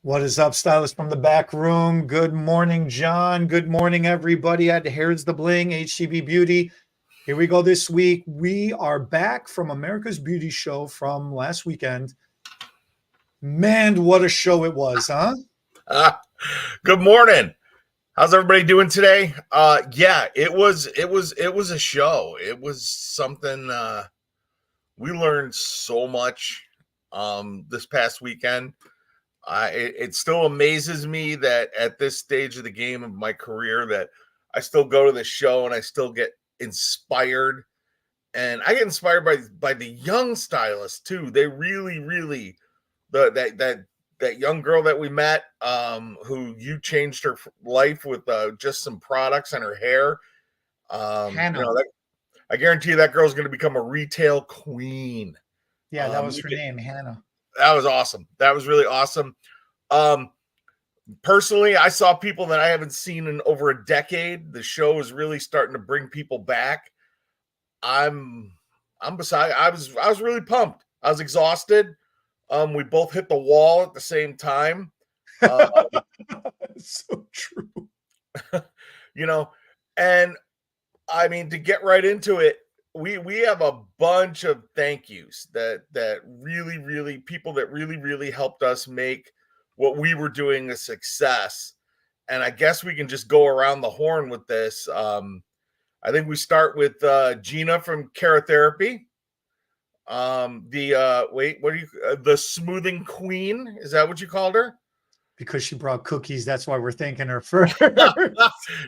What is up, stylist from the back room? Good morning, John. Good morning, everybody at Here's the Bling, HTB Beauty. Here we go this week. We are back from America's Beauty Show from last weekend. Man, what a show it was, huh? Good morning. How's everybody doing today? Yeah, it was a show. It was something we learned so much this past weekend. It still amazes me that at this stage of the game of my career that I still go to the show and I still get inspired. And I get inspired by the young stylists too. They really that young girl that we met, who you changed her life with just some products and her hair. Hannah. I guarantee you that girl's going to become a retail queen. Yeah, that was her name, Hannah. That was awesome. That was really awesome. Personally, I saw people that I haven't seen in over a decade. The show is really starting to bring people back. I was really pumped. I was exhausted. We both hit the wall at the same time. So true. And I mean, to get right into it, we have a bunch of thank yous that really people that really helped us make what we were doing a success. And I guess we can just go around the horn with this. I think we start with Gina from Therapy. The smoothing queen, is that what you called her? Because she brought cookies, that's why we're thanking her first.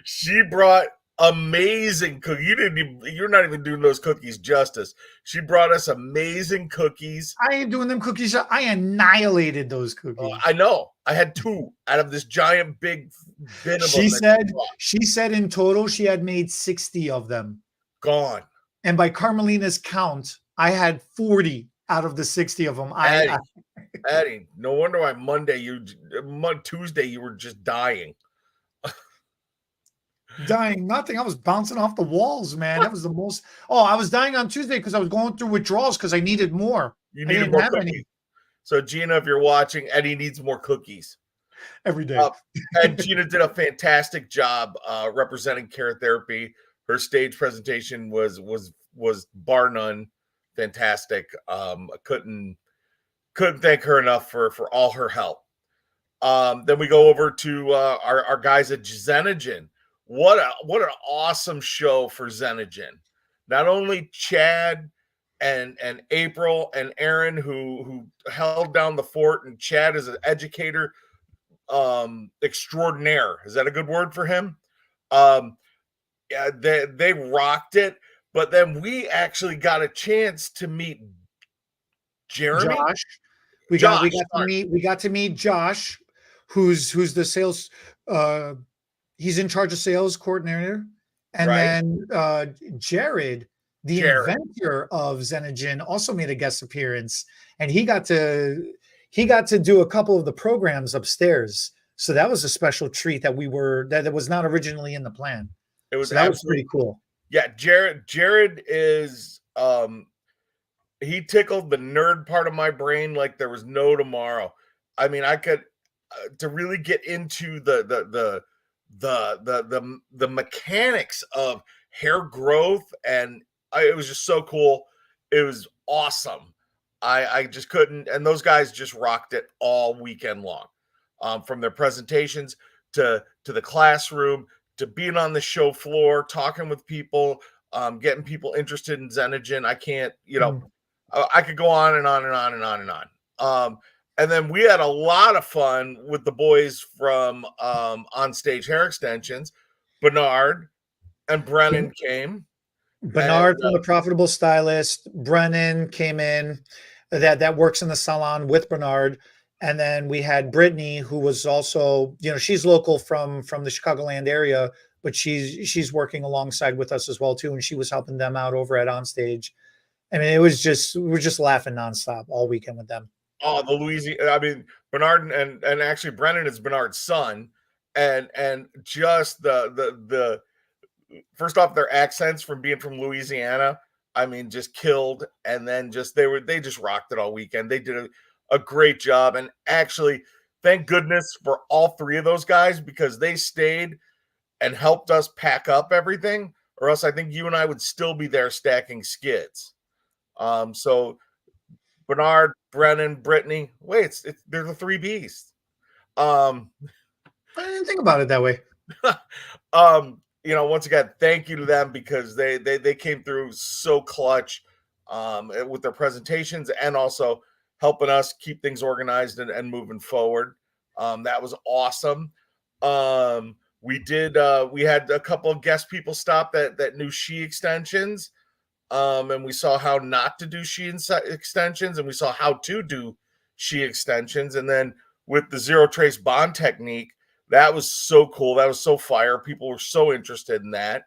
She brought amazing cookies. You're not even doing those cookies justice. She brought us amazing cookies. I ain't doing them cookies. I annihilated those cookies. I know. I had 2 out of this giant big bin of them. She said in total she had made 60 of them. Gone. And by Carmelina's count, I had 40 out of the 60 of them. Addie, no wonder why Tuesday you were just dying. Dying nothing. I was bouncing off the walls, man. That was the most. Oh, I was dying on Tuesday because I was going through withdrawals because I needed more. You needed more cookies. So Gina, if you're watching, Eddie needs more cookies every day. And Gina did a fantastic job representing Therapy. Her stage presentation was bar none fantastic. I couldn't thank her enough for all her help. Then we go over to our guys at Xenogen. What an awesome show for Xenogen. Not only Chad and April and Aaron who held down the fort, and Chad is an educator extraordinaire. Is that a good word for him? Yeah, they rocked it. But then we actually got a chance to meet Jeremy. Josh. We got to meet Josh, who's the sales he's in charge of sales coordinator. And then Jared, the inventor of Xenogen, also made a guest appearance, and he got to do a couple of the programs upstairs. So that was a special treat that was not originally in the plan. It was that was pretty cool. Yeah, Jared is he tickled the nerd part of my brain like there was no tomorrow. I mean, I could to really get into the mechanics of hair growth, and it was just so cool. It was awesome. I just couldn't, and those guys just rocked it all weekend long, from their presentations to the classroom to being on the show floor, talking with people, getting people interested in Xenogen. I can't, I could go on and on and on and on and on. And then we had a lot of fun with the boys from On Stage Hair Extensions. Bernard and Brennan came. Bernard from the Profitable Stylist. Brennan came in that works in the salon with Bernard. And then we had Brittany, who was also, she's local from the Chicagoland area, but she's working alongside with us as well too. And she was helping them out over at On Stage. I mean, we were just laughing nonstop all weekend with them. Oh, the Louisiana! I mean, Bernard and actually Brennan is Bernard's son, and just the first off, their accents from being from Louisiana, I mean, just killed. And then they just rocked it all weekend. They did a great job, and actually, thank goodness for all three of those guys, because they stayed and helped us pack up everything, or else I think you and I would still be there stacking skids. So Bernard, Brennan, Brittany, wait, they're the three B's. I didn't think about it that way. Once again, thank you to them, because they came through so clutch with their presentations, and also helping us keep things organized and moving forward. That was awesome. We had a couple of guest people stop that knew she extensions, and we saw how not to do she extensions, and we saw how to do she extensions. And then with the zero trace bond technique, that was so cool. That was so fire. People were so interested in that.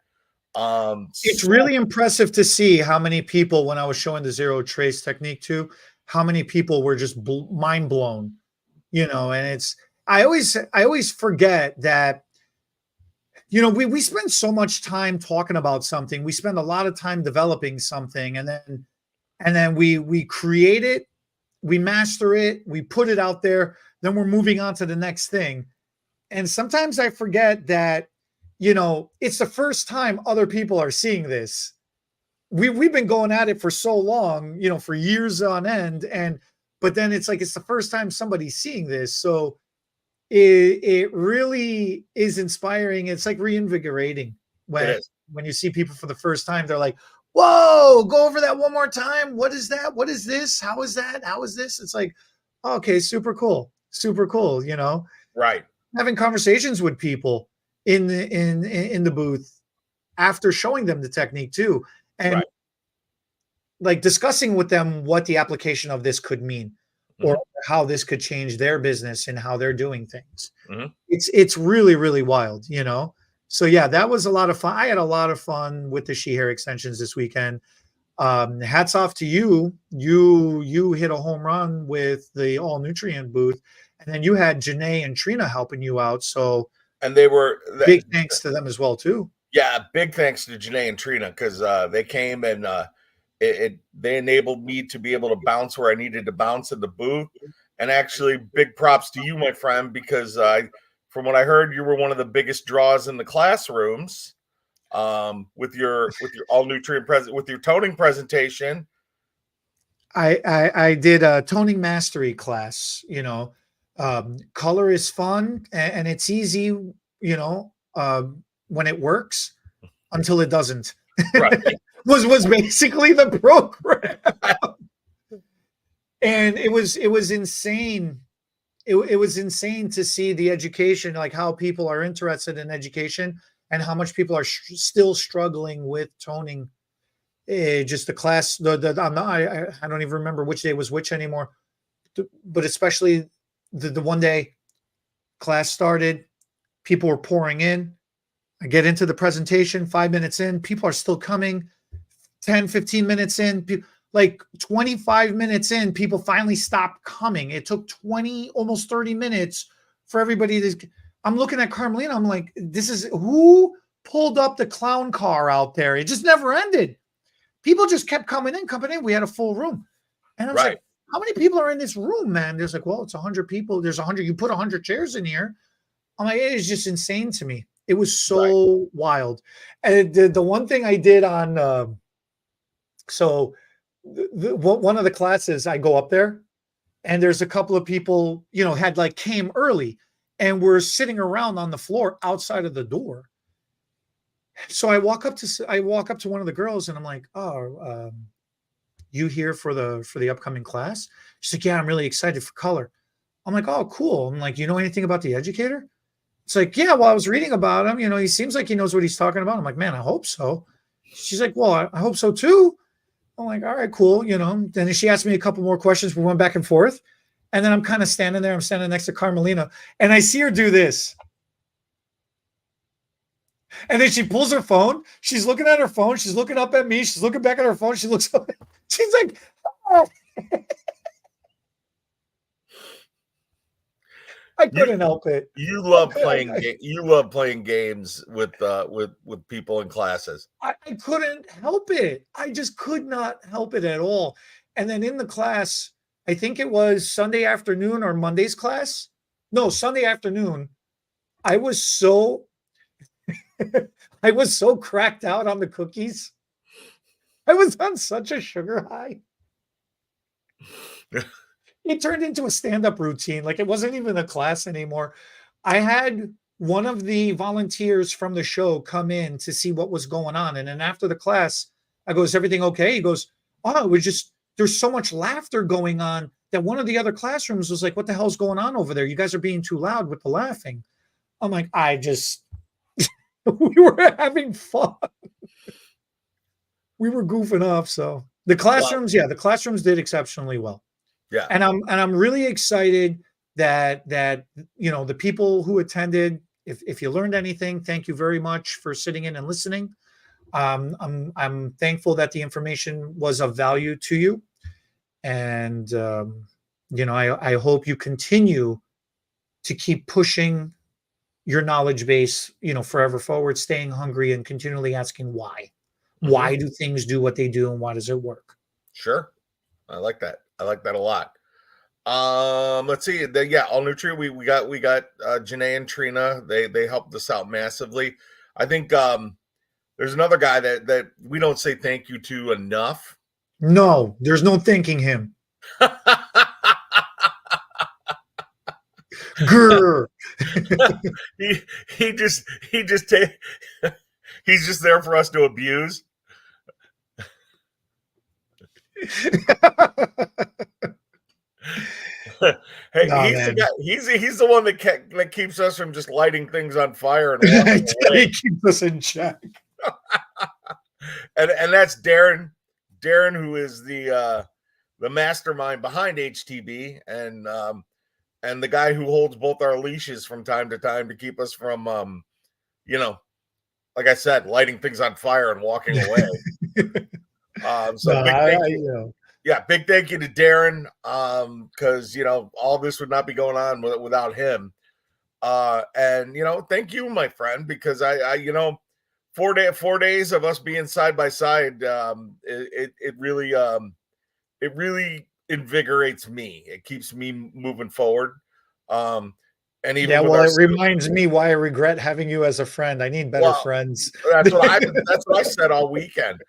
It's really impressive to see how many people, when I was showing the zero trace technique too, how many people were just mind blown, and I always forget that, we spend so much time talking about something. We spend a lot of time developing something, and then we create it, we master it, we put it out there, then we're moving on to the next thing. And sometimes I forget that, it's the first time other people are seeing this. We've been going at it for so long, for years on end. But then it's like, it's the first time somebody's seeing this. So it really is inspiring. It's like reinvigorating when you see people for the first time. They're like, whoa, go over that one more time. What is that? What is this? How is that? How is this? It's like, okay, super cool. Super cool, Right. Having conversations with people in the booth after showing them the technique too, and like discussing with them what the application of this could mean, or how this could change their business and how they're doing things. It's really, really wild, So yeah, that was a lot of fun. I had a lot of fun with the she hair extensions this weekend. Hats off to you. You hit a home run with the all nutrient booth. And then you had Janae and Trina helping you out. So, and they were big thanks to them as well too. Yeah, big thanks to Janae and Trina, because they came and they enabled me to be able to bounce where I needed to bounce in the booth. And actually, big props to you, my friend, because from what I heard, you were one of the biggest draws in the classrooms with your all nutrient with your toning presentation. I did a toning mastery class. Color is fun and it's easy, when it works, until it doesn't. Right. was basically the program. And it was insane. It was insane to see the education, like how people are interested in education and how much people are still struggling with toning. Just the class, I don't even remember which day was which anymore, but especially the one day class started, people were pouring in. I get into the presentation, 5 minutes in, people are still coming. 10, 15 minutes in, like 25 minutes in, people finally stopped coming. It took 20, almost 30 minutes for everybody to. I'm looking at Carmelina. I'm like, this is who pulled up the clown car out there. It just never ended. People just kept coming in. We had a full room. And I was like, how many people are in this room, man? There's like, well, it's 100 people. There's 100. You put 100 chairs in here. I'm like, it is just insane to me. It was so wild. And the one thing I did on, one of the classes, I go up there and there's a couple of people, came early and were sitting around on the floor outside of the door. So I walk up to one of the girls and I'm like, oh, you here for the upcoming class? She's like, yeah, I'm really excited for color. I'm like, oh, cool. I'm like, you know anything about the educator? It's like, yeah, well, I was reading about him. He seems like he knows what he's talking about. I'm like, man, I hope so. She's like, well, I hope so too. I'm like, all right, cool. Then she asked me a couple more questions. We went back and forth. And then I'm kind of standing there. I'm standing next to Carmelina and I see her do this. And then she pulls her phone. She's looking at her phone. She's looking up at me. She's looking back at her phone. She looks up. She's like, oh. I couldn't help it. You love playing. You love playing games with people in classes. I couldn't help it. I just could not help it at all. And then in the class, I think it was Sunday afternoon or Monday's class. No, Sunday afternoon, I was so I was so cracked out on the cookies. I was on such a sugar high. It turned into a stand-up routine. Like it wasn't even a class anymore. I had one of the volunteers from the show come in to see what was going on. And then after the class, I go, "Is everything okay?" He goes, "Oh, it was just there's so much laughter going on that one of the other classrooms was like, what the hell's going on over there? You guys are being too loud with the laughing." I'm like, I just we were having fun. We were goofing off. So the classrooms, yeah, the classrooms did exceptionally well. Yeah. And I'm really excited that the people who attended, if you learned anything, thank you very much for sitting in and listening. I'm thankful that the information was of value to you, and I hope you continue to keep pushing your knowledge base, forever forward, staying hungry and continually asking why. Mm-hmm. Why do things do what they do, and why does it work? Sure. I like that. I like that a lot. Let's see. All Nutria. We got Janae and Trina. They helped us out massively. I think there's another guy that we don't say thank you to enough. No, there's no thanking him. Grr. he's just there for us to abuse. Hey, he's the one that keeps us from just lighting things on fire and he keeps us in check. and that's Darren, who is the mastermind behind HTB, and the guy who holds both our leashes from time to time to keep us from like I said, lighting things on fire and walking away. Big thank you. Yeah, big thank you to Darren, because all this would not be going on without him. And thank you, my friend, because I 4 days of us being side by side, it really invigorates me. It keeps me moving forward. And even it reminds me why I regret having you as a friend. I need better friends. That's what I said all weekend.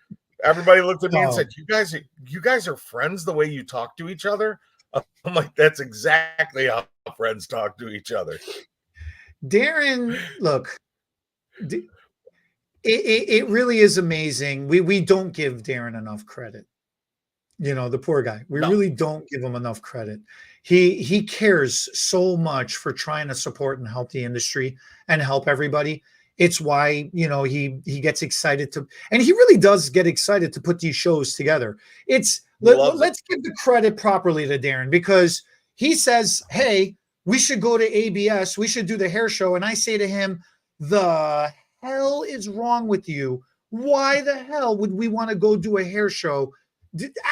Everybody looked at me and said, "You guys are friends the way you talk to each other?" I'm like, that's exactly how friends talk to each other. Darren, look, it really is amazing. We don't give Darren enough credit. The poor guy. We really don't give him enough credit. He cares so much for trying to support and help the industry and help everybody. It's why, he gets excited and he really does get excited to put these shows together. Let's give the credit properly to Darren, because he says, "Hey, we should go to ABS. We should do the hair show." And I say to him, "The hell is wrong with you? Why the hell would we want to go do a hair show?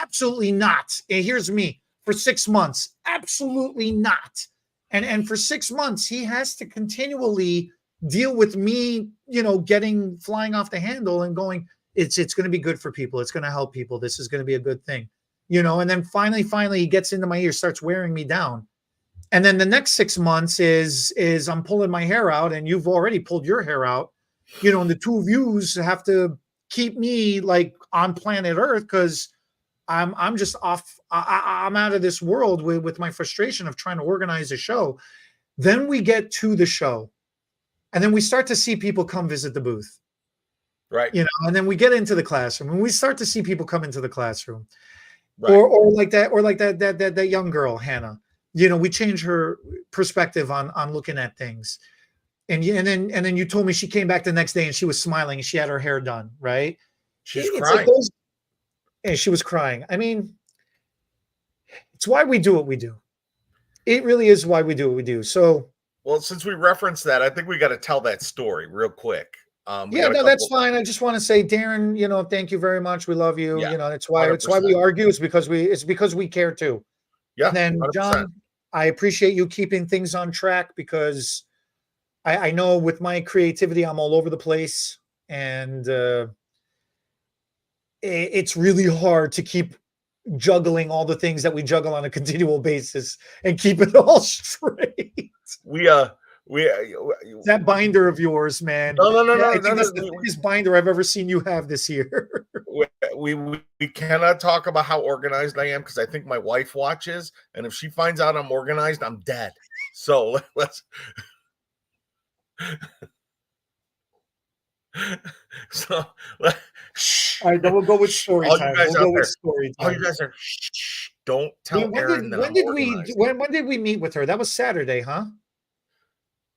Absolutely not." And here's me for 6 months. Absolutely not. And for 6 months, he has to continually deal with me, flying off the handle and going, it's going to be good for people. It's going to help people. This is going to be a good thing, and then finally he gets into my ear, starts wearing me down. And then the next 6 months is I'm pulling my hair out, and you've already pulled your hair out, and the two of yous have to keep me like on planet Earth, because I'm just off. I'm out of this world with my frustration of trying to organize a show. Then we get to the show, and then we start to see people come visit the booth. Right. And then we get into the classroom, and we start to see people come into the classroom. Right. Or like that young girl, Hannah. We change her perspective on looking at things. And then you told me she came back the next day and she was smiling and she had her hair done, right? She's crying. And she was crying. I mean, it's why we do what we do. It really is why we do what we do. So, well, since we referenced that, I think we got to tell that story real quick. That's fine. I just want to say, Darren, thank you very much. We love you. Yeah, it's why we argue. It's because we care too. Yeah. And then 100%. John, I appreciate you keeping things on track, because I know with my creativity, I'm all over the place, and it's really hard to keep juggling all the things that we juggle on a continual basis and keep it all straight. we that binder of yours, man. I think that's the biggest binder I've ever seen you have this year. we cannot talk about how organized I am because I think my wife watches, and if she finds out I'm organized, I'm dead. So let's. So shh. All right, then we'll go with story time. We'll go with story time. Oh, you guys are shh. Don't tell Erin that I'm organized. When did we meet with her? That was Saturday, huh?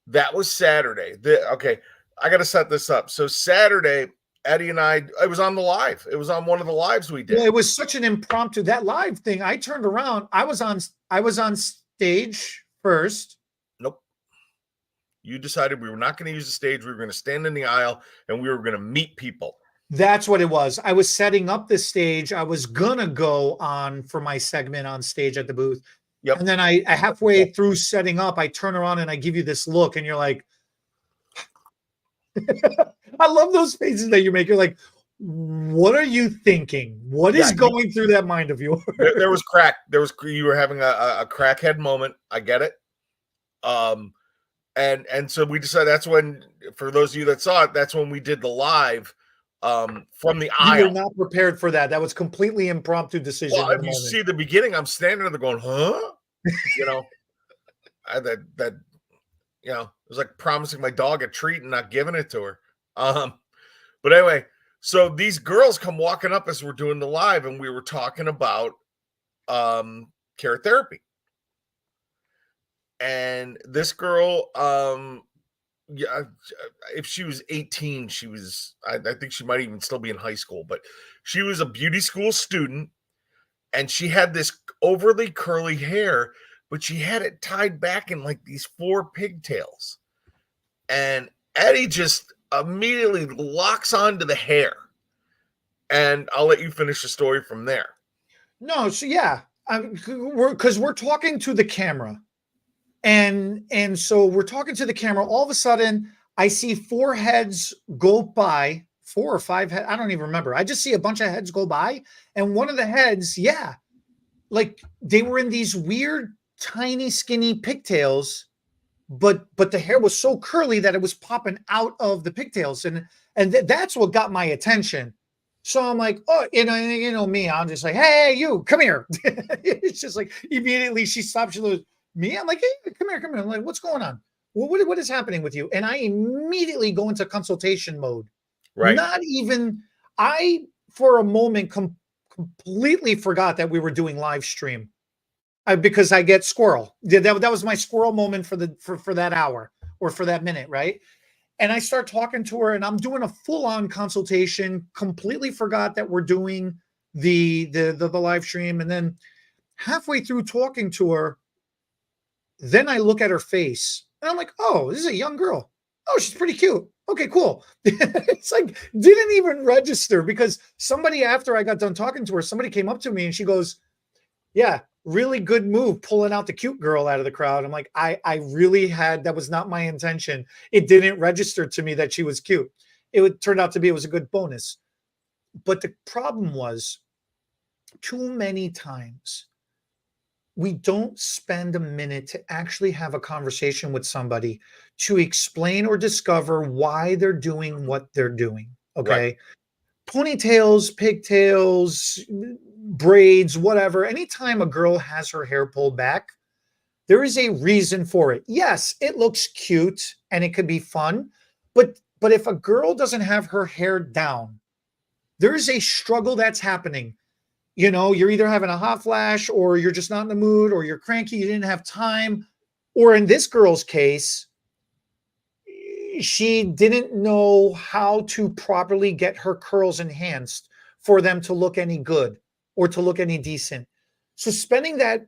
That was Saturday. Okay, I got to set this up. So Saturday, Eddie and I, it was on the live. It was on one of the lives we did. Well, it was such an impromptu, that live thing. I turned around. I was on stage first. Nope. You decided we were not going to use the stage. We were going to stand in the aisle and we were going to meet people. That's what it was. I was setting up the stage. I was going to go on for my segment on stage at the booth. Yep. And then I halfway through setting up, I turn around and I give you this look and you're like, I love those faces that you make. You're like, what are you thinking? What is going through that mind of yours? There was crack. You were having a crackhead moment. I get it. And so we decided that's when, for those of you that saw it, that's when we did the live from the aisle. You were not prepared for that. That was completely impromptu decision. Well, if you see the beginning, I'm standing there going, huh? You know, that you know, it was like promising my dog a treat and not giving it to her. But anyway, so these girls come walking up as we're doing the live, and we were talking about care therapy. And this girl, yeah, if she was 18, she was, I think she might even still be in high school, but she was a beauty school student, and she had this overly curly hair, but she had it tied back in like these 4 pigtails. And Eddie just immediately locks onto the hair. And I'll let you finish the story from there. No, so yeah, because we're talking to the camera. And so we're talking to the camera. All of a sudden, I see 4 heads go by, 4 or 5 heads. I don't even remember. I just see a bunch of heads go by. And one of the heads, yeah, like they were in these weird, tiny, skinny pigtails, but the hair was so curly that it was popping out of the pigtails. And that's what got my attention. So I'm like, oh, you know me, I'm just like, hey, you, come here. It's just like immediately she stops. She goes, me? I'm like, hey, come here. I'm like, what's going on? What is happening with you? And I immediately go into consultation mode. Right. Not even, I, for a moment, completely forgot that we were doing live stream because I get squirrel. That was my squirrel moment for that hour or for that minute, right? And I start talking to her and I'm doing a full-on consultation, completely forgot that we're doing the live stream. And then halfway through talking to her, then I look at her face and I'm like, oh, this is a young girl. Oh, she's pretty cute. Okay, cool. It's like, didn't even register because somebody, after I got done talking to her, somebody came up to me and she goes, yeah, really good move pulling out the cute girl out of the crowd. I'm like, I really had, that was not my intention. It didn't register to me that she was cute. It turned out to be, it was a good bonus. But the problem was too many times we don't spend a minute to actually have a conversation with somebody to explain or discover why they're doing what they're doing. Okay. Right. Ponytails, pigtails, braids, whatever. Anytime a girl has her hair pulled back, there is a reason for it. Yes, it looks cute and it could be fun, but if a girl doesn't have her hair down, there is a struggle that's happening. You know, you're either having a hot flash or you're just not in the mood or you're cranky, you didn't have time. Or in this girl's case, she didn't know how to properly get her curls enhanced for them to look any good or to look any decent. So spending that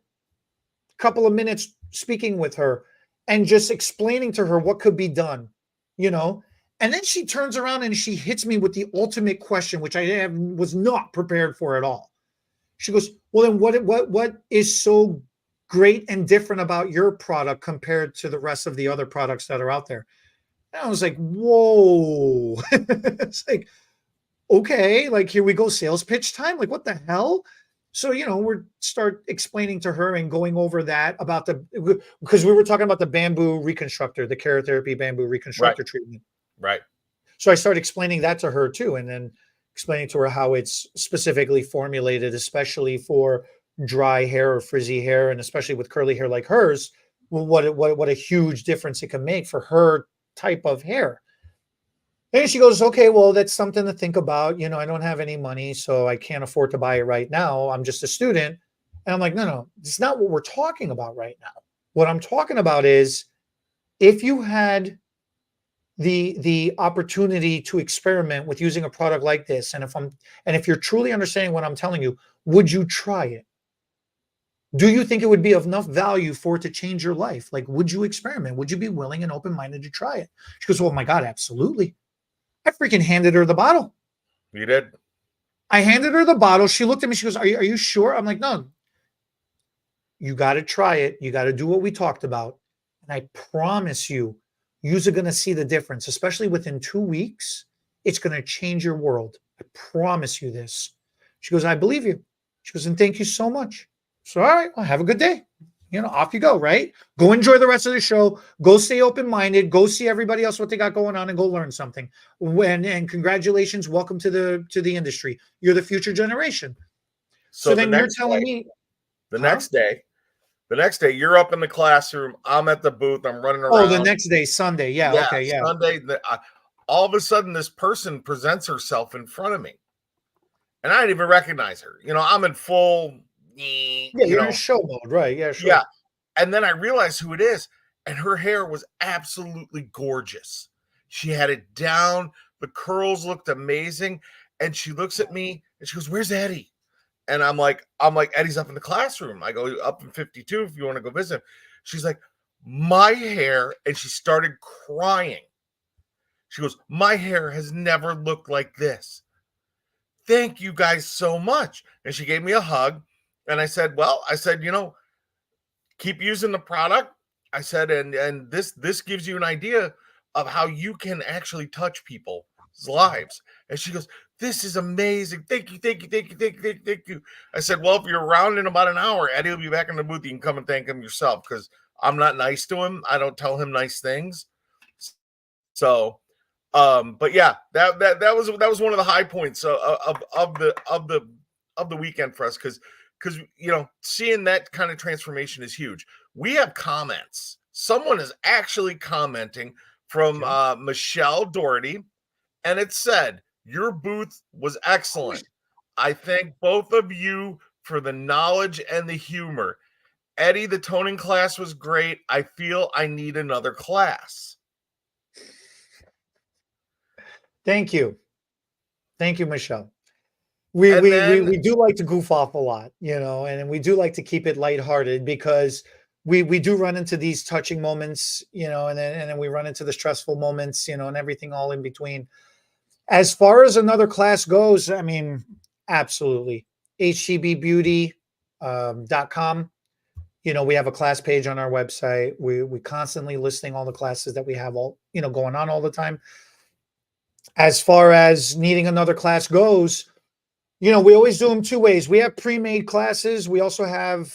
couple of minutes speaking with her and just explaining to her what could be done, you know, and then she turns around and she hits me with the ultimate question, which I was not prepared for at all. She goes, well, then what is so great and different about your product compared to the rest of the other products that are out there? And I was like, whoa. It's like, okay, like here we go, sales pitch time. Like, what the hell? So, we're start explaining to her and going over that about because we were talking about the bamboo reconstructor, the Kerotherapy bamboo reconstructor treatment. Right. So I started explaining that to her too, and then explaining to her how it's specifically formulated, especially for dry hair or frizzy hair, and especially with curly hair like hers, what a huge difference it can make for her type of hair. And she goes, okay, well, that's something to think about. I don't have any money, so I can't afford to buy it right now. I'm just a student. And I'm like, no, it's not what we're talking about right now. What I'm talking about is if you had the opportunity to experiment with using a product like this, and if you're truly understanding what I'm telling you, would you try it? Do you think it would be of enough value for it to change your life? Like, would you experiment? Would you be willing and open-minded to try it? She goes, oh my God, absolutely. I freaking handed her the bottle. You did? I handed her the bottle. She looked at me. She goes, are you sure? I'm like, no. You got to try it. You got to do what we talked about. And I promise you, you're going to see the difference, especially within 2 weeks. It's going to change your world. I promise you this. She goes, I believe you. She goes, and thank you so much. So, all right, well, have a good day. Off you go, right? Go enjoy the rest of the show. Go stay open-minded. Go see everybody else what they got going on and go learn something. And congratulations, welcome to the industry. You're the future generation. So then you're telling me the next day, you're up in the classroom. I'm at the booth. I'm running around. Oh, the next day, Sunday. Yeah. Okay. Yeah. Sunday. All of a sudden, this person presents herself in front of me, and I didn't even recognize her. I'm in full. Yeah, you're in show mode, right? Yeah, sure. Yeah. And then I realized who it is, and her hair was absolutely gorgeous. She had it down. The curls looked amazing. And she looks at me and she goes, "Where's Eddie?" And I'm like, Eddie's up in the classroom. I go, up in 52 if you want to go visit him. She's like, my hair, and she started crying. She goes, my hair has never looked like this. Thank you guys so much. And she gave me a hug. And I said, keep using the product. I said, and this gives you an idea of how you can actually touch people's lives. And she goes, this is amazing. Thank you. I said, well, if you're around in about an hour, Eddie will be back in the booth. You can come and thank him yourself, because I'm not nice to him. I don't tell him nice things. So, but yeah, that was one of the high points of the weekend for us, because seeing that kind of transformation is huge. We have comments. Someone is actually commenting from Michelle Doherty, and it said, your booth was excellent. I thank both of you for the knowledge and the humor. Eddie, the toning class was great. I feel I need another class. Thank you. Thank you, Michelle. We do like to goof off a lot, and we do like to keep it lighthearted, because we do run into these touching moments, and then we run into the stressful moments, and everything all in between. As far as another class goes, I mean, absolutely. HTBbeauty.com. We have a class page on our website. We constantly listing all the classes that we have all, going on all the time. As far as needing another class goes, we always do them 2 ways. We have pre-made classes. We also have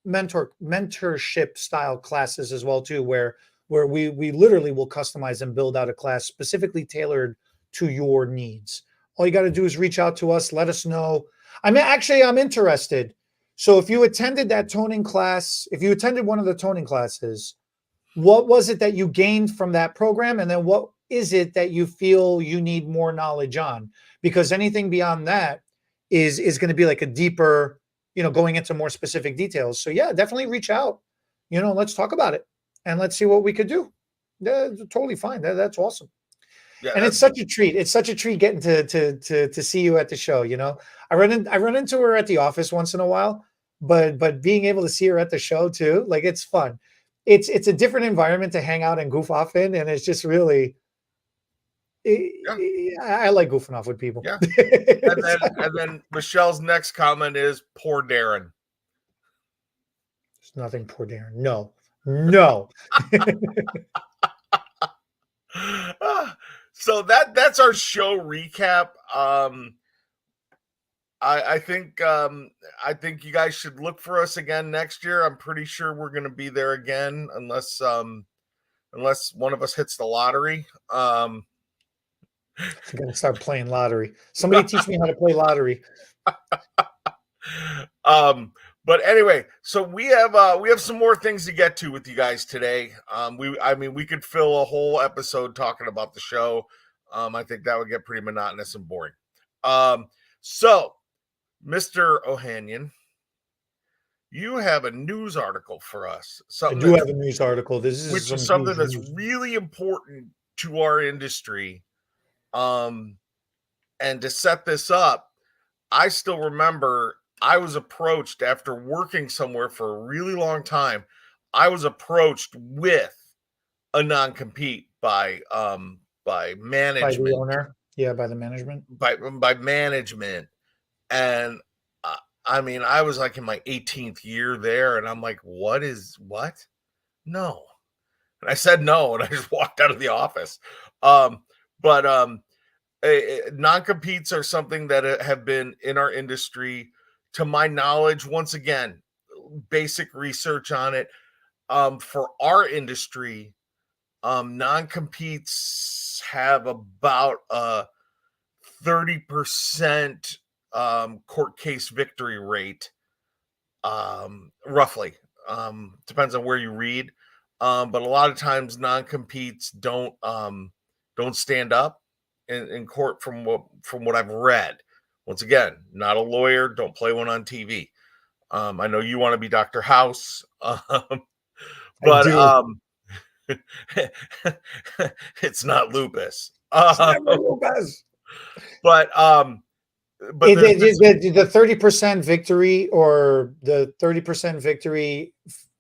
mentorship style classes as well too, where we literally will customize and build out a class specifically tailored to your needs. All you got to do is reach out to us, let us know. I'm interested. So if you attended that toning class, if you attended one of the toning classes, what was it that you gained from that program? And then what is it that you feel you need more knowledge on? Because anything beyond that is going to be like a deeper, going into more specific details. So yeah, definitely reach out, let's talk about it and let's see what we could do. Totally fine. That's awesome. Yeah, and it's such a treat. It's such a treat getting to see you at the show. I run into her at the office once in a while, but being able to see her at the show too, like, it's fun. It's a different environment to hang out and goof off in, and it's just really, I like goofing off with people. Yeah. And then Michelle's next comment is, poor Darren. There's nothing poor Darren. No. So that's our show recap. I think you guys should look for us again next year. I'm pretty sure we're going to be there again, unless one of us hits the lottery. I'm gonna start playing lottery. Somebody teach me how to play lottery. But anyway, so we have some more things to get to with you guys today. We could fill a whole episode talking about the show. I think that would get pretty monotonous and boring. So Mr. Ohanian, you have a news article for us. I do have a news article. This is something that's really important to our industry. And to set this up, I still remember I was approached after working somewhere for a really long time. I was approached with a non-compete by management. By the owner. Yeah, by the management. By management. And I was like in my 18th year there, and I'm like, what? No. And I said no, and I just walked out of the office. Non-competes are something that have been in our industry, to my knowledge. Once again, basic research on it. For our industry, non-competes have about 30% court case victory rate, roughly. Depends on where you read, but a lot of times non-competes don't stand up in court from what I've read. Once again, not a lawyer, don't play one on TV. I know you want to be Dr. House, but it's not lupus. It's never lupus. But the 30% victory, or the 30% victory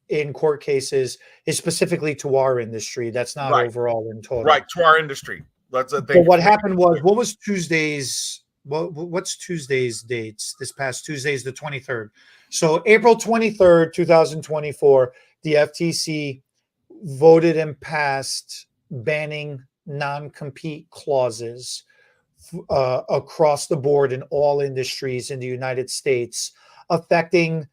in court cases, is specifically to our industry. That's not overall in total. Right, to our industry. That's a thing. But what happened was, what's Tuesday's dates? This past Tuesday's the 23rd. So April 23rd, 2024, the FTC voted and passed banning non-compete clauses across the board in all industries in the United States, affecting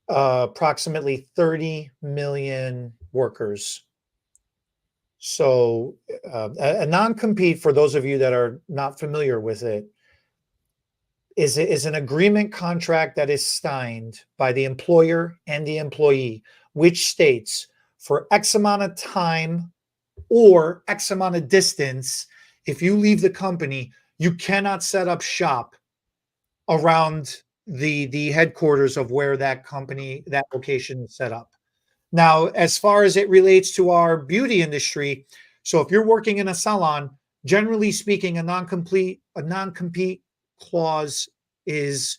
approximately 30 million workers. So a non-compete, for those of you that are not familiar with it, is an agreement contract that is signed by the employer and the employee, which states for X amount of time or X amount of distance, if you leave the company, you cannot set up shop around the headquarters of where that company, that location is set up. Now, as far as it relates to our beauty industry, so if you're working in a salon, generally speaking, a non-compete clause is,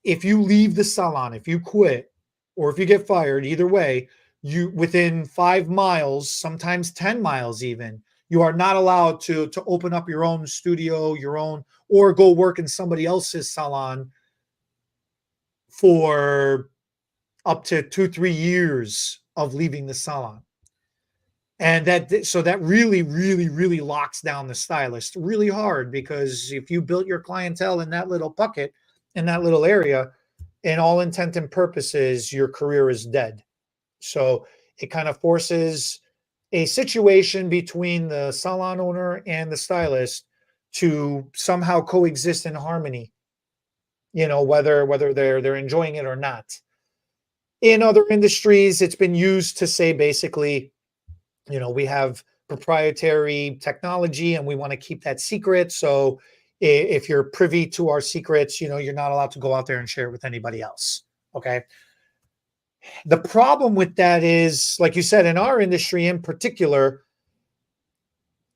if you leave the salon, if you quit, or if you get fired, either way, you, within 5 miles, sometimes 10 miles even, you are not allowed to open up your own studio, or go work in somebody else's salon for up to 2-3 years of leaving the salon. And that really, really, really locks down the stylist really hard, because if you built your clientele in that little bucket, in that little area, in all intent and purposes, your career is dead. So it kind of forces a situation between the salon owner and the stylist to somehow coexist in harmony, whether they're enjoying it or not. In other industries, it's been used to say, basically, we have proprietary technology and we want to keep that secret. So if you're privy to our secrets, you're not allowed to go out there and share it with anybody else. Okay. The problem with that is, like you said, in our industry in particular,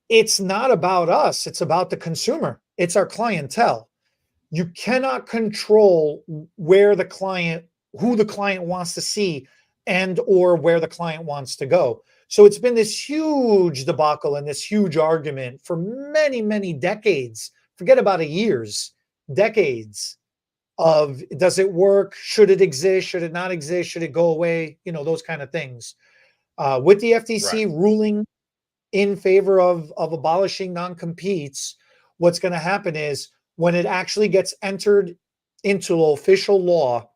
it's not about us. It's about the consumer. It's our clientele. You cannot control who the client wants to see and or where the client wants to go. So it's been this huge debacle and this huge argument for many, many decades. Forget about years, decades of, does it work? Should it exist? Should it not exist? Should it go away? Those kind of things. With the FTC ruling in favor of abolishing non-competes, what's going to happen is when it actually gets entered into official law,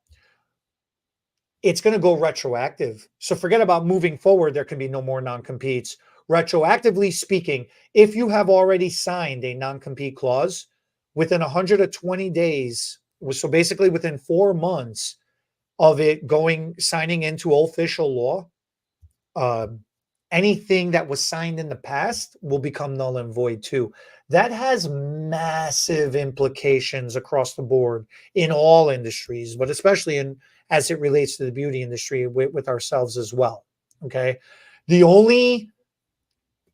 it's going to go retroactive. So forget about moving forward. There can be no more non-competes. Retroactively speaking, if you have already signed a non-compete clause within 120 days, so basically within 4 months of it signing into official law, anything that was signed in the past will become null and void too. That has massive implications across the board in all industries, but especially as it relates to the beauty industry with ourselves as well. Okay. The only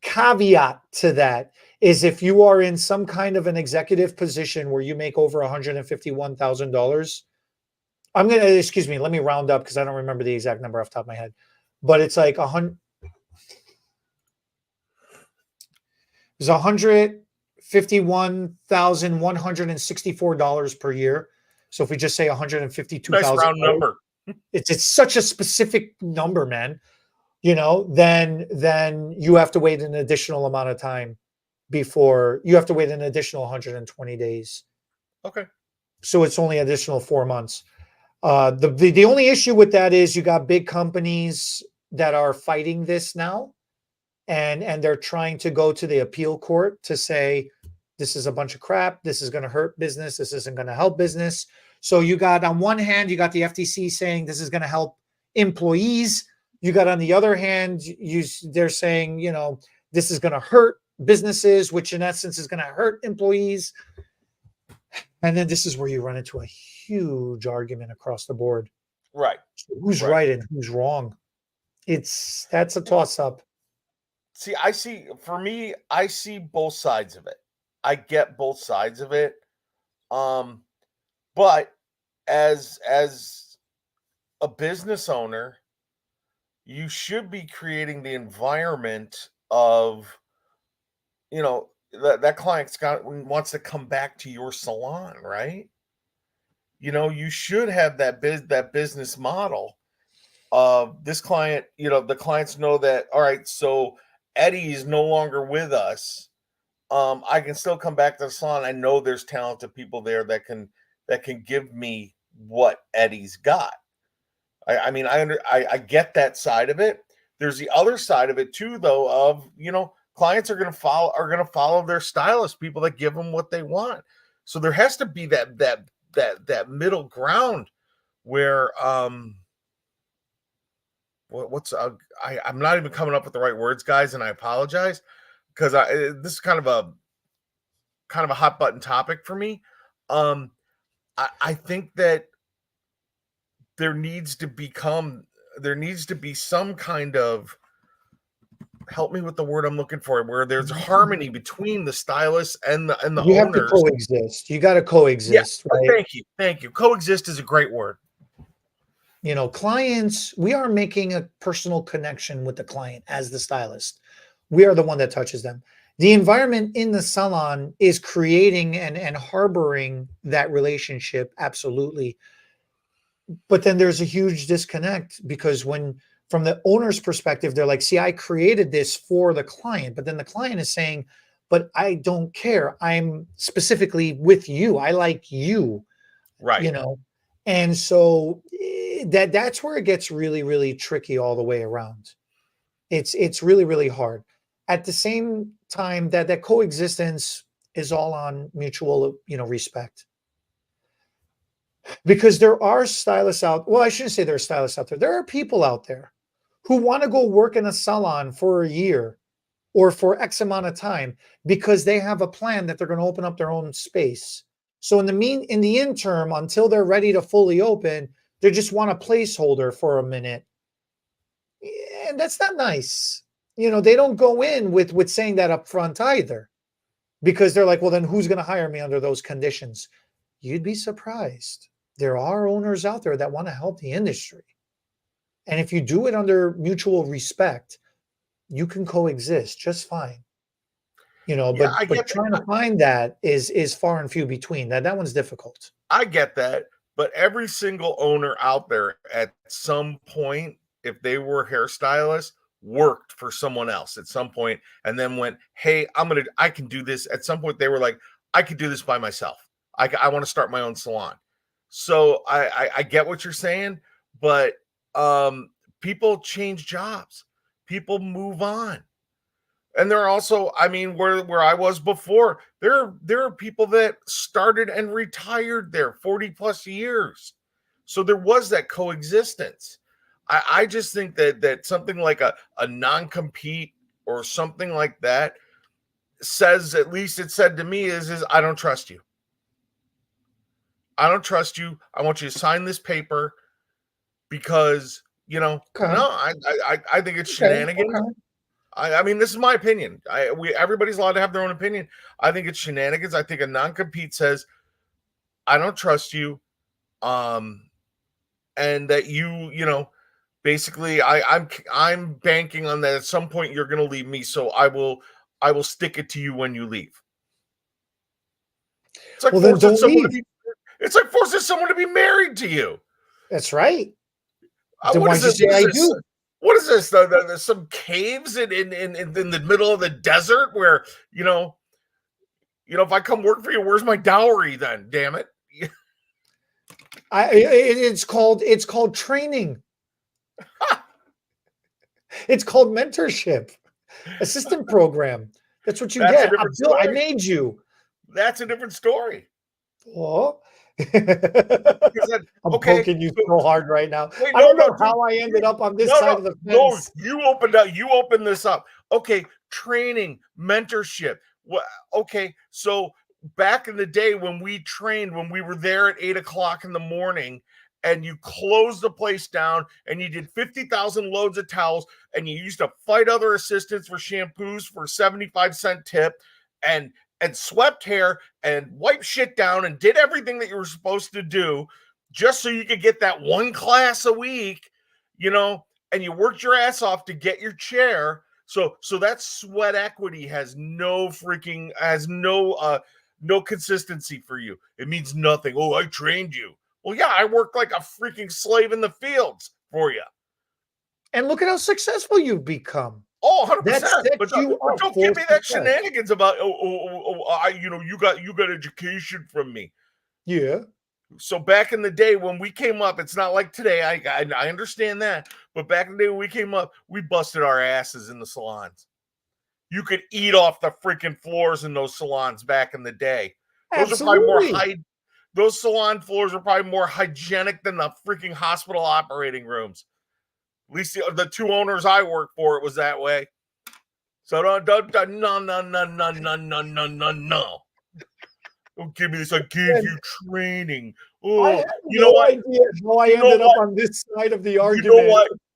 caveat to that is if you are in some kind of an executive position where you make over $151,000. Excuse me, let me round up because I don't remember the exact number off the top of my head, but it's like It's $151,164 per year. So if we just say 152,000, nice round number. It's such a specific number, man. Then you have to wait an additional amount of time before you have to wait an additional 120 days. Okay. So it's only additional 4 months. The only issue with that is you got big companies that are fighting this now. And they're trying to go to the appeal court to say, this is a bunch of crap. This is going to hurt business. This isn't going to help business. So you got, on one hand, you got the FTC saying this is going to help employees. You got, on the other hand, they're saying, this is going to hurt businesses, which in essence is going to hurt employees. And then this is where you run into a huge argument across the board. Right. So who's right and who's wrong? That's a toss up. See, I see both sides of it. I get both sides of it. But as a business owner, you should be creating the environment of, that client wants to come back to your salon, right? You should have that business model of this client. The clients know that, all right, so Eddie is no longer with us. I can still come back to the salon. I know there's talented people there that can give me what Eddie's got. I get that side of it. There's the other side of it too, though, of clients are going to follow their stylist, people that give them what they want. So there has to be that middle ground where I'm not even coming up with the right words, guys, and I apologize because this is kind of a hot button topic for me. I think that there needs to be some kind of, help me with the word I'm looking for, where there's harmony between the stylist and the you owners. have to coexist. You got to coexist. Yeah, right? Thank you. Coexist is a great word. Clients, we are making a personal connection with the client as the stylist. We are the one that touches them. The environment in the salon is creating and harboring that relationship. Absolutely. But then there's a huge disconnect because from the owner's perspective, they're like, see, I created this for the client, but then the client is saying, but I don't care. I'm specifically with you. I like you. Right. And so that's where it gets really, really tricky all the way around. It's really, really hard. At the same time, that coexistence is all on mutual, respect. Because there are stylists out. Well, I shouldn't say there are stylists out there. There are people out there who want to go work in a salon for a year or for X amount of time because they have a plan that they're going to open up their own space. So in the interim, until they're ready to fully open, they just want a placeholder for a minute. And that's not nice. They don't go in with saying that up front either, because they're like, well, then who's going to hire me under those conditions? You'd be surprised. There are owners out there that want to help the industry. And if you do it under mutual respect, you can coexist just fine. But trying to find that is far and few between. That one's difficult. I get that, but every single owner out there at some point, if they were hairstylists, worked for someone else at some point and then went, hey, I can do this. At some point they were like, I could do this by myself. I want to start my own salon. So I get what you're saying, but people change jobs, people move on. And there are also, I mean, where I was before, there are people that started and retired there 40 plus years. So there was that coexistence. I just think that something like a non-compete or something like that says, at least it said to me, is I don't trust you. I don't trust you. I want you to sign this paper because, no, I think it's shenanigans. Okay. I mean, this is my opinion. Everybody's allowed to have their own opinion. I think it's shenanigans. I think a non-compete says, I don't trust you. And that basically I'm banking on that at some point you're going to leave me. So I will stick it to you when you leave. It's like forcing someone to be married to you. That's right. What is this? What is this? There's some caves in the middle of the desert where, if I come work for you, where's my dowry then? Damn it. It's called training. It's called mentorship, assistant program. That's what you get. I made you. That's a different story. Oh, I'm poking you so hard right now. I don't know how I ended up on this side of the fence. No, you opened this up. Okay, training, mentorship. Okay, so back in the day when we trained, when we were there at 8:00 in the morning, and you closed the place down, and you did 50,000 loads of towels, and you used to fight other assistants for shampoos for 75-cent tip, and swept hair and wiped shit down and did everything that you were supposed to do just so you could get that one class a week, and you worked your ass off to get your chair. So that sweat equity has no consistency for you. It means nothing. Oh, I trained you. Well, yeah, I worked like a freaking slave in the fields for you. And look at how successful you've become. Oh, 100%. But don't give me that shenanigans about you got education from me. Yeah. So back in the day when we came up, it's not like today. I understand that, but back in the day when we came up, we busted our asses in the salons. You could eat off the freaking floors in those salons back in the day. Those salon floors are probably more hygienic than the freaking hospital operating rooms. At least the two owners I worked for, it was that way. So no. Don't give me this. I gave you training. Oh, I have no idea how I ended up on this side of the argument.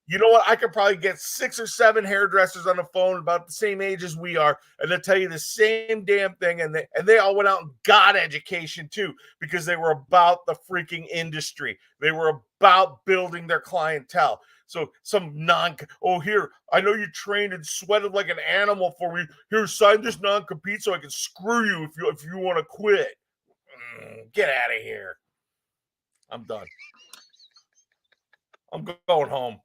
You know what? I could probably get 6 or 7 hairdressers on the phone about the same age as we are, and they'll tell you the same damn thing. And they all went out and got education too, because they were about the freaking industry. They were about building their clientele. So here, I know you trained and sweated like an animal for me. Here, sign this non-compete so I can screw you if you want to quit. Get out of here. I'm done. I'm going home.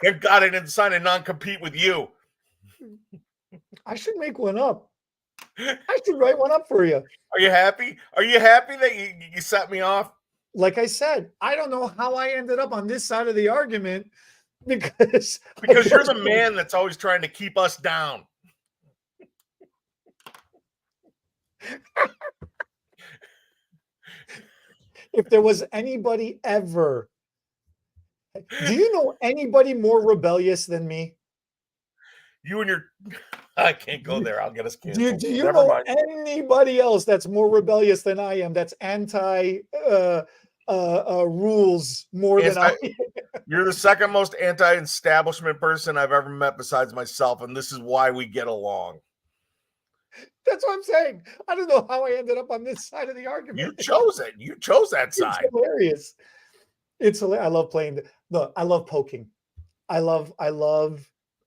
Thank God I didn't sign a non-compete with you. I should make one up. I should write one up for you. Are you happy? Are you happy that you set me off? Like I said, I don't know how I ended up on this side of the argument because you're the man that's always trying to keep us down. If there was anybody ever, do you know anybody more rebellious than me? You and your, I can't go there. I'll get us canceled. Do you know anybody else that's more rebellious than I am? That's anti rules more than I am. You're the second most anti-establishment person I've ever met besides myself, and this is why we get along. That's what I'm saying. I don't know how I ended up on this side of the argument. You chose it. You chose that side. It's hilarious. It's hilarious. I love playing. I love poking. I love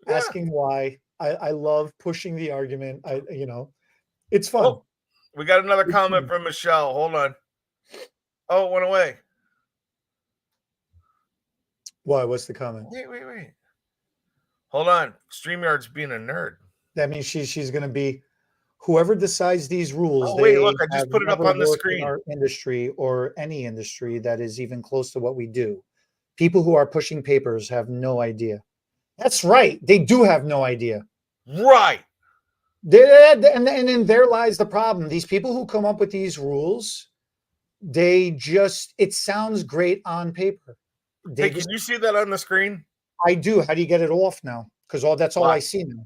asking why. I love pushing the argument. It's fun. Oh, we got another comment from Michelle. Hold on. Oh, it went away. Why? What's the comment? Wait. Hold on. StreamYard's being a nerd. That means she's going to be whoever decides these rules, Oh, wait, they look, I just have put it up never on the worked in screen. our industry or any industry that is even close to what we do. People who are pushing papers have no idea. That's right. They do have no idea. Right. And in there lies the problem. These people who come up with these rules, it sounds great on paper. Hey, can you see that on the screen? I do. How do you get it off now? Because that's all I see now.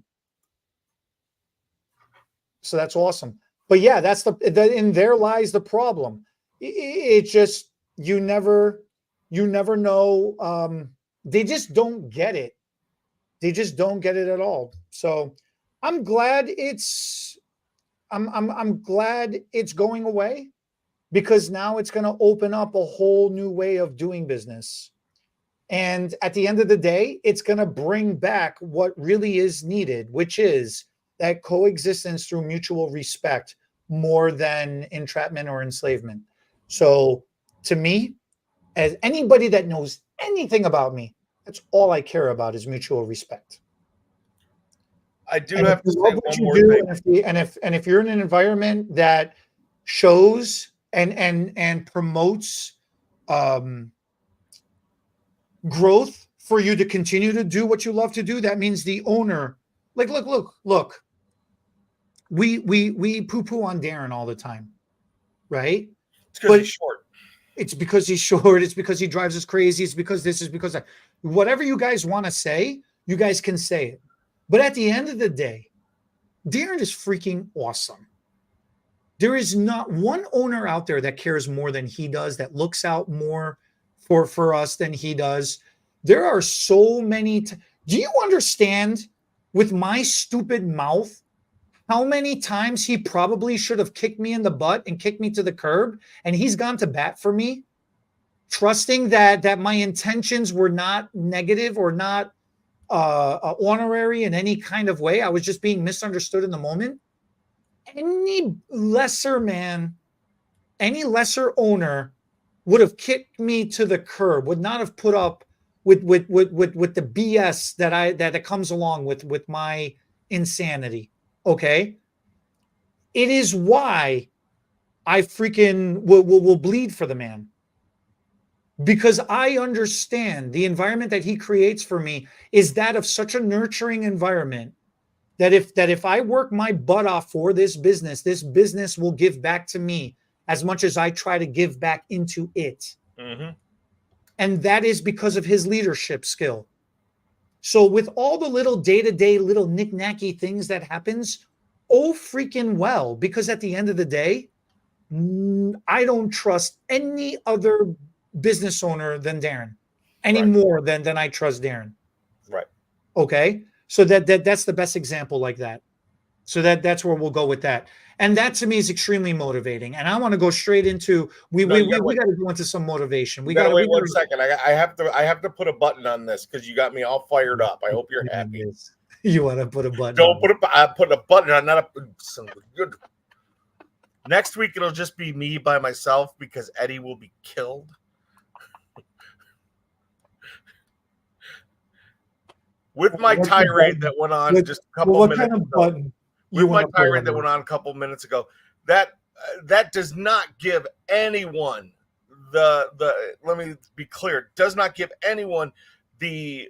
So that's awesome. But yeah, in there lies the problem. It just, you never know. They just don't get it. They just don't get it at all. So I'm glad I'm glad it's going away, because now it's going to open up a whole new way of doing business. And at the end of the day, it's going to bring back what really is needed, which is that coexistence through mutual respect more than entrapment or enslavement. So to me, as anybody that knows anything about me, that's all I care about is mutual respect. I do have to say one more thing. And if you're in an environment that shows and promotes growth for you to continue to do what you love to do, that means the owner, like, look. We poo-poo on Darren all the time, right? It's because he's short. It's because he's short. It's because he drives us crazy. It's because this is because that. Whatever you guys want to say, you guys can say it. But at the end of the day, Darren is freaking awesome. There is not one owner out there that cares more than he does, that looks out more for us than he does. There are so many. Do you understand, with my stupid mouth, how many times he probably should have kicked me in the butt and kicked me to the curb, and he's gone to bat for me, trusting that my intentions were not negative or not honorary in any kind of way. I was just being misunderstood in the moment. Any lesser owner would have kicked me to the curb, would not have put up with the BS that comes along with my insanity. Okay. It is why I freaking will bleed for the man, because I understand the environment that he creates for me is that of such a nurturing environment that if I work my butt off for this business will give back to me as much as I try to give back into it. Mm-hmm. And that is because of his leadership skill. So with all the little day-to-day little knick-knacky things that happens, oh freaking well, because at the end of the day, I don't trust any other business owner than Darren, any more than I trust Darren. Right. Okay. So that's the best example like that. So that's where we'll go with that. And that to me is extremely motivating. And I want to go straight into we got to go into some motivation. We got to wait 1 second. I have to put a button on this because you got me all fired up. I hope you're happy. You want to put a button? Don't put I put a button on, not a good. Next week it'll just be me by myself because Eddie will be killed. With my tirade that went on just a couple minutes ago. With my tirade that went on a couple minutes ago, that does not give anyone the let me be clear, does not give anyone the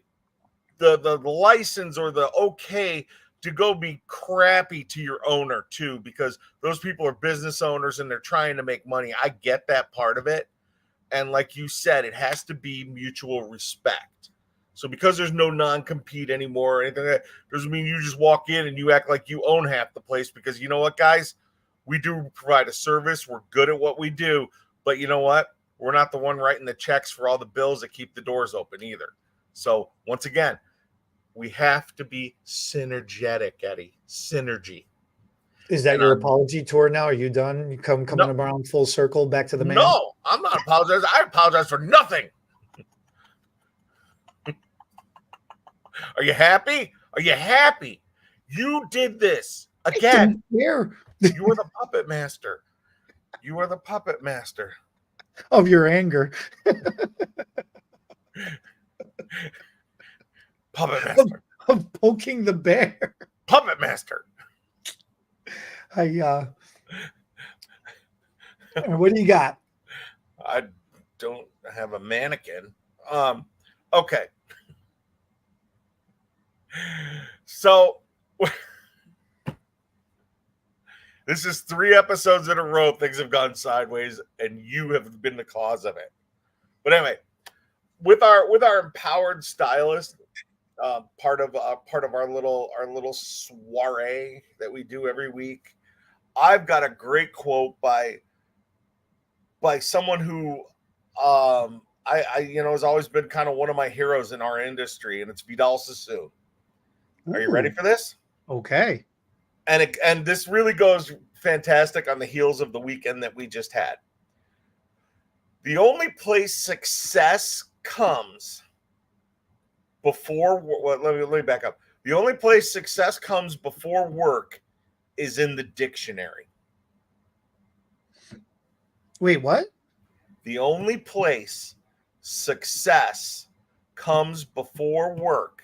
license or the okay to go be crappy to your owner too, because those people are business owners and they're trying to make money. I get that part of it. And like you said, it has to be mutual respect. So because there's no non-compete anymore or anything like that, doesn't mean you just walk in and you act like you own half the place, because you know what, guys? We do provide a service. We're good at what we do. But you know what? We're not the one writing the checks for all the bills that keep the doors open either. So once again, we have to be synergetic, Eddie. Synergy. Is that your apology tour now? Are you done? You coming around full circle back to the man? No, I'm not apologizing. I apologize for nothing. Are you happy? Are you happy? You did this again. You are the puppet master. You are the puppet master of your anger. Puppet master of poking the bear. Puppet master. What do you got? I don't have a mannequin. Okay. So this is 3 episodes in a row. Things have gone sideways, and you have been the cause of it. But anyway, with our empowered stylist, part of our little soiree that we do every week, I've got a great quote by someone who I has always been kind of one of my heroes in our industry, and it's Vidal Sassoon. Are you ready for this? Okay. And this really goes fantastic on the heels of the weekend that we just had. The only place success comes before let me back up. The only place success comes before work is in the dictionary. Wait, what? The only place success comes before work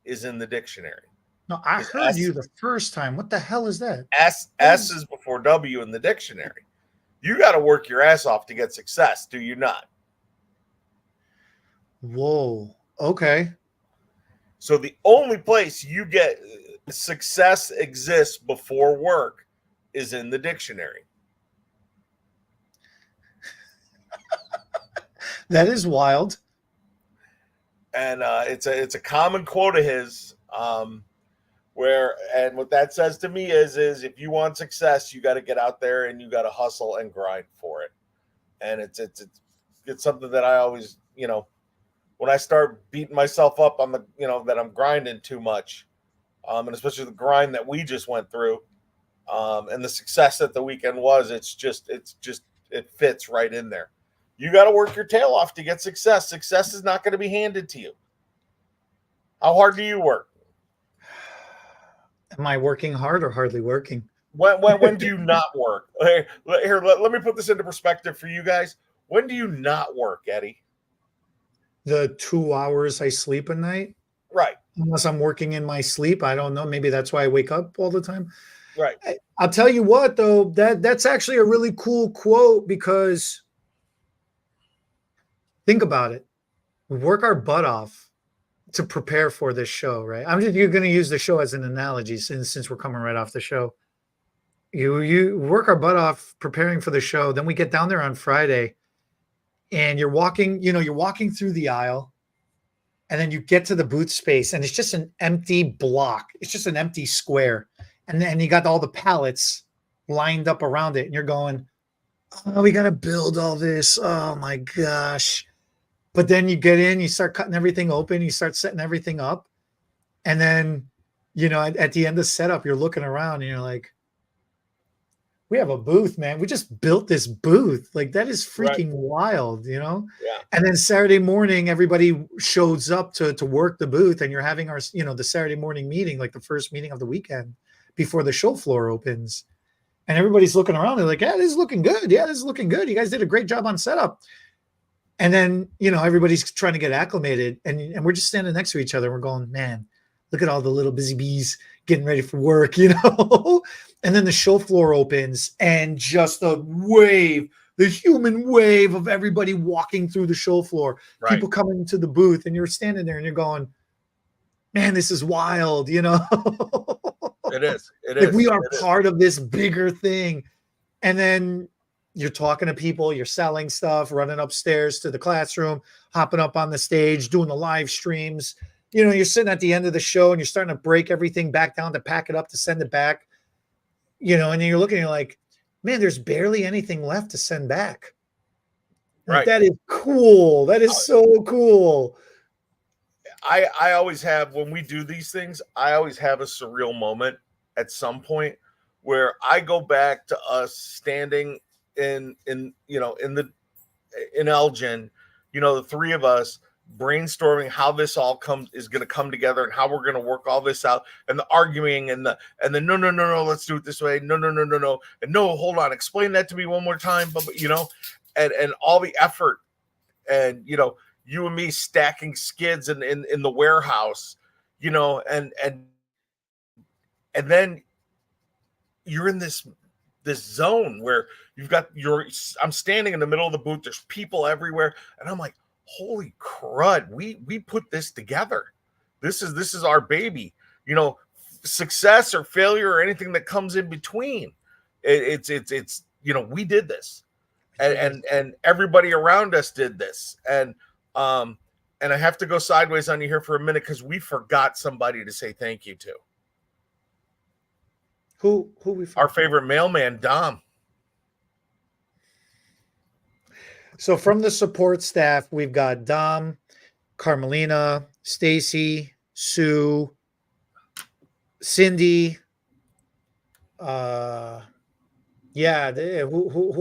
is in the dictionary. No, I heard you the first time. What the hell is that? S is before W in the dictionary. You got to work your ass off to get success, do you not? Whoa. Okay. So the only place you get success exists before work is in the dictionary. That is wild. And it's a common quote of his. And what that says to me is if you want success, you got to get out there and you got to hustle and grind for it. And it's something that I always, when I start beating myself up on the, that I'm grinding too much, and especially the grind that we just went through, and the success that the weekend was, it fits right in there. You got to work your tail off to get success. Success is not going to be handed to you. How hard do you work? Am I working hard or hardly working? When do you not work? Here, let me put this into perspective for you guys. When do you not work, Eddie? The 2 hours I sleep a night? Right. Unless I'm working in my sleep. I don't know. Maybe that's why I wake up all the time. Right. I'll tell you what, though, that's actually a really cool quote because think about it. We work our butt off to prepare for this show, right? You're going to use the show as an analogy since we're coming right off the show. You work our butt off preparing for the show. Then we get down there on Friday and you're walking through the aisle and then you get to the booth space and it's just an empty block. It's just an empty square. And then you got all the pallets lined up around it and you're going, oh, we got to build all this. Oh my gosh. But then you get in, you start cutting everything open, you start setting everything up. And then, at the end of setup, you're looking around and you're like, we have a booth, man. We just built this booth. Like that is freaking wild, Yeah. And then Saturday morning, everybody shows up to work the booth and you're having our, the Saturday morning meeting, like the first meeting of the weekend before the show floor opens. And everybody's looking around. They're like, yeah, this is looking good. Yeah, this is looking good. You guys did a great job on setup. And then, everybody's trying to get acclimated and we're just standing next to each other. We're going, man, look at all the little busy bees getting ready for work, And then the show floor opens and just the human wave of everybody walking through the show floor, people coming into the booth and you're standing there and you're going, man, this is wild, It is. Like we are part of this bigger thing. And then you're talking to people, you're selling stuff, running upstairs to the classroom, hopping up on the stage, doing the live streams. You're sitting at the end of the show and you're starting to break everything back down to pack it up, to send it back, and then you're looking, you're like, man, there's barely anything left to send back. Like, that is cool. That is so cool. I always have, when we do these things, I always have a surreal moment at some point where I go back to us standing in Elgin, the three of us brainstorming how this all is going to come together and how we're going to work all this out, and the arguing and the no, let's do it this way, no, and no, hold on, explain that to me one more time, but and all the effort, and you and me stacking skids in the warehouse, and then you're in this zone where I'm standing in the middle of the booth. There's people everywhere. And I'm like, holy crud, we put this together. This is our baby, success or failure or anything that comes in between. It's we did this, and everybody around us did this. And I have to go sideways on you here for a minute because we forgot somebody to say thank you to. Who we forgot? Our favorite mailman, Dom. So from the support staff, we've got Dom, Carmelina, Stacy, Sue, Cindy. Who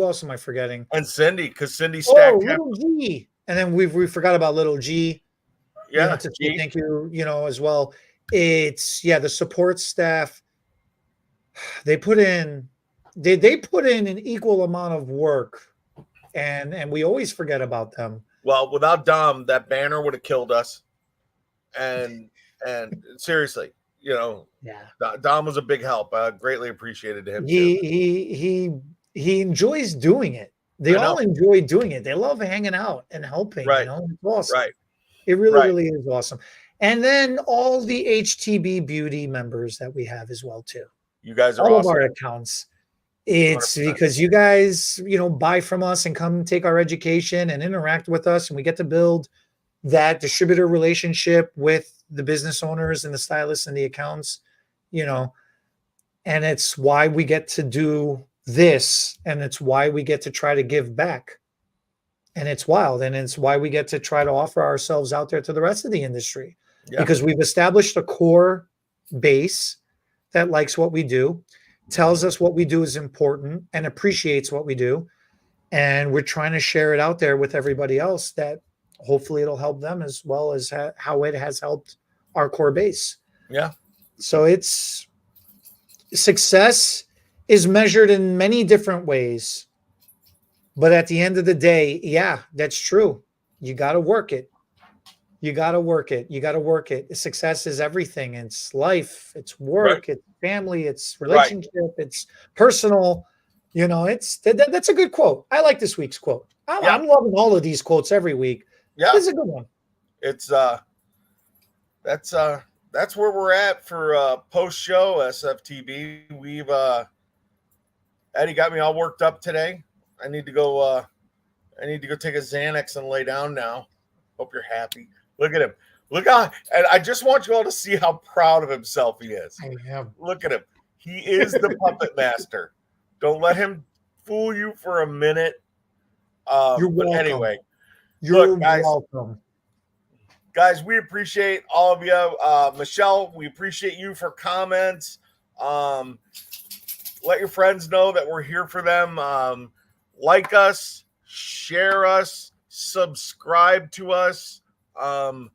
else am I forgetting? And Cindy, because Cindy stacked. Little G. And then we forgot about Little G. Yeah, to say thank you, as well. It's the support staff. They put in an equal amount of work, and we always forget about them. Well, without Dom, that banner would have killed us. And seriously, Dom was a big help. I greatly appreciated him. He enjoys doing it. They all enjoy doing it. They love hanging out and helping. Right. It's awesome. Right. It really is awesome. And then all the HTB Beauty members that we have as well too. You guys are all awesome. of our accounts. It's 100%. Because you guys, buy from us and come take our education and interact with us, and we get to build that distributor relationship with the business owners and the stylists and the accounts, and it's why we get to do this, and it's why we get to try to give back. And it's wild, and it's why we get to try to offer ourselves out there to the rest of the industry, because we've established a core base that likes what we do, tells us what we do is important, and appreciates what we do. And we're trying to share it out there with everybody else that hopefully it'll help them as well as how it has helped our core base. Yeah. So it's success is measured in many different ways. But at the end of the day, that's true. You got to work it. You got to work it. You got to work it. Success is everything. It's life. It's work. It's family. It's relationship. It's personal. That's a good quote. I like this week's quote. I'm loving all of these quotes every week. Yeah, this is a good one. It's that's where we're at for post show SFTB. We've Eddie got me all worked up today. I need to go take a Xanax and lay down now. Hope you're happy. Look at him. Look out. And I just want you all to see how proud of himself he is. I am. Look at him. He is the puppet master. Don't let him fool you for a minute. You're welcome. Anyway, you're welcome. Guys, we appreciate all of you. Michelle, we appreciate you for comments. Let your friends know that we're here for them. Like us, share us, subscribe to us. I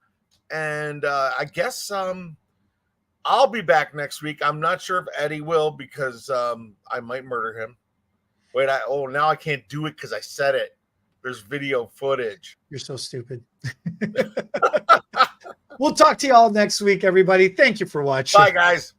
guess I'll be back next week. I'm not sure if Eddie will, because I might murder him. Wait, now I can't do it because I said it. There's video footage. You're so stupid. We'll talk to you all next week, everybody. Thank you for watching. Bye, guys.